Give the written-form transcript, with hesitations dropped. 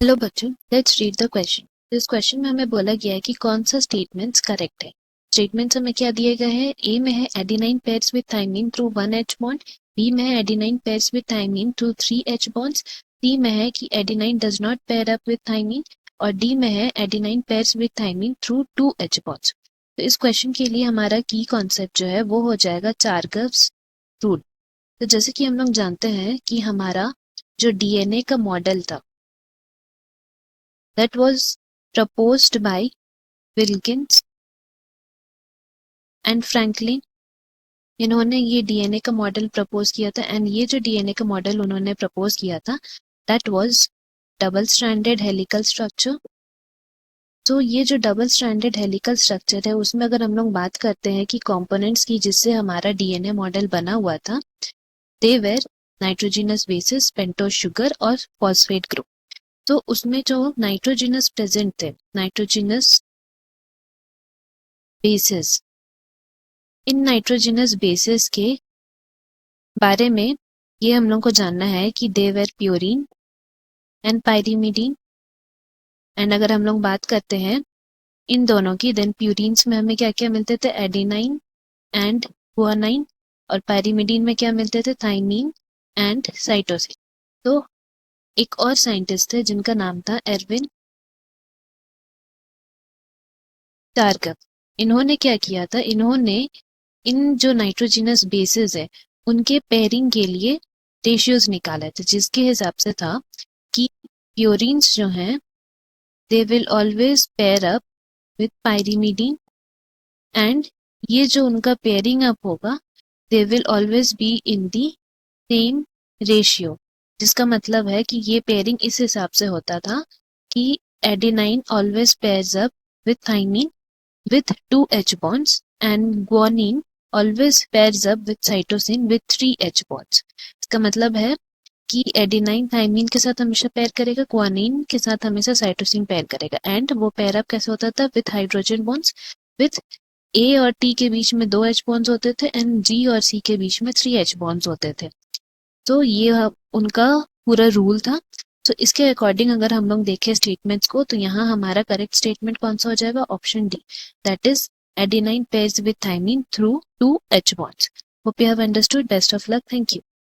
Hello बच्चों, let's read the question. इस question में हमें बोला गया है कि कौन सा स्टेटमेंट्स करेक्ट है। स्टेटमेंट्स हमें क्या दिए गए हैं। ए में है adenine pairs with thymine through 1H bond, B में है adenine pairs with thymine through 3H bonds, C में है कि adenine does not pair up with thymine, और डी में है adenine pairs with thymine through 2H bonds. तो इस क्वेश्चन के लिए हमारा की कॉन्सेप्ट जो है वो हो जाएगा चारगर्व्स रूल। तो जैसे कि हम लोग जानते हैं कि हमारा जो डीएनए का मॉडल था that was proposed by Wilkins and Franklin। इन्होंने ये डीएनए का मॉडल प्रपोज किया था एंड ये जो डीएनए का मॉडल उन्होंने प्रपोज किया था that was double stranded helical structure. तो ये जो डबल स्ट्रैंडेड हेलिकल स्ट्रक्चर है उसमें अगर हम लोग बात करते हैं कि कंपोनेंट्स की जिससे हमारा डीएनए मॉडल बना हुआ था, they were nitrogenous basis, pentose sugar और फॉस्फेट ग्रुप। तो उसमें जो नाइट्रोजिनस प्रेजेंट थे, नाइट्रोजिनस बेसिस, इन नाइट्रोजिनस बेसिस के बारे में ये हम लोग को जानना है कि they were प्योरीन and pyrimidine. And अगर हम लोग बात करते हैं इन दोनों की, देन प्यूरीन्स में हमें क्या क्या मिलते थे, एडेनाइन एंड गुआनाइन, और पायरीमिडीन में क्या मिलते थे, थाइमीन एंड साइटोसिन। तो एक और साइंटिस्ट थे जिनका नाम था एरविन टारगप। इन्होंने क्या किया था, इन्होंने इन जो नाइट्रोजिनस बेसिस है उनके पेयरिंग के लिए रेशियोज निकाले थे, जिसके हिसाब से था कि प्योरीन्स जो हैं they will always pair up with pyrimidine, and ये जो उनका पेयरिंग अप होगा they will always be in the same ratio. जिसका मतलब है कि ये पेयरिंग इस हिसाब से होता था कि adenine always pairs up with thymine with 2H bonds and guanine always pairs up with cytosine with 3H bonds। इसका मतलब है कि एडेनाइन थाइमीन के साथ हमेशा पेयर करेगा, गुआनिन के साथ हमेशा साइटोसिन पेयर करेगा, एंड वो पेयर अप कैसे होता था, विथ हाइड्रोजन बॉन्ड्स, विथ ए और टी के बीच में 2H बॉन्ड्स होते थे एंड जी और सी के बीच में 3H बॉन्ड्स होते थे। तो ये उनका पूरा रूल था। तो इसके अकॉर्डिंग अगर हम लोग देखें स्टेटमेंट्स को, तो यहाँ हमारा करेक्ट स्टेटमेंट कौन सा हो जाएगा, option D, that is adenine pairs with thymine through 2H bonds। Hope you have understood. Best of luck. Thank you.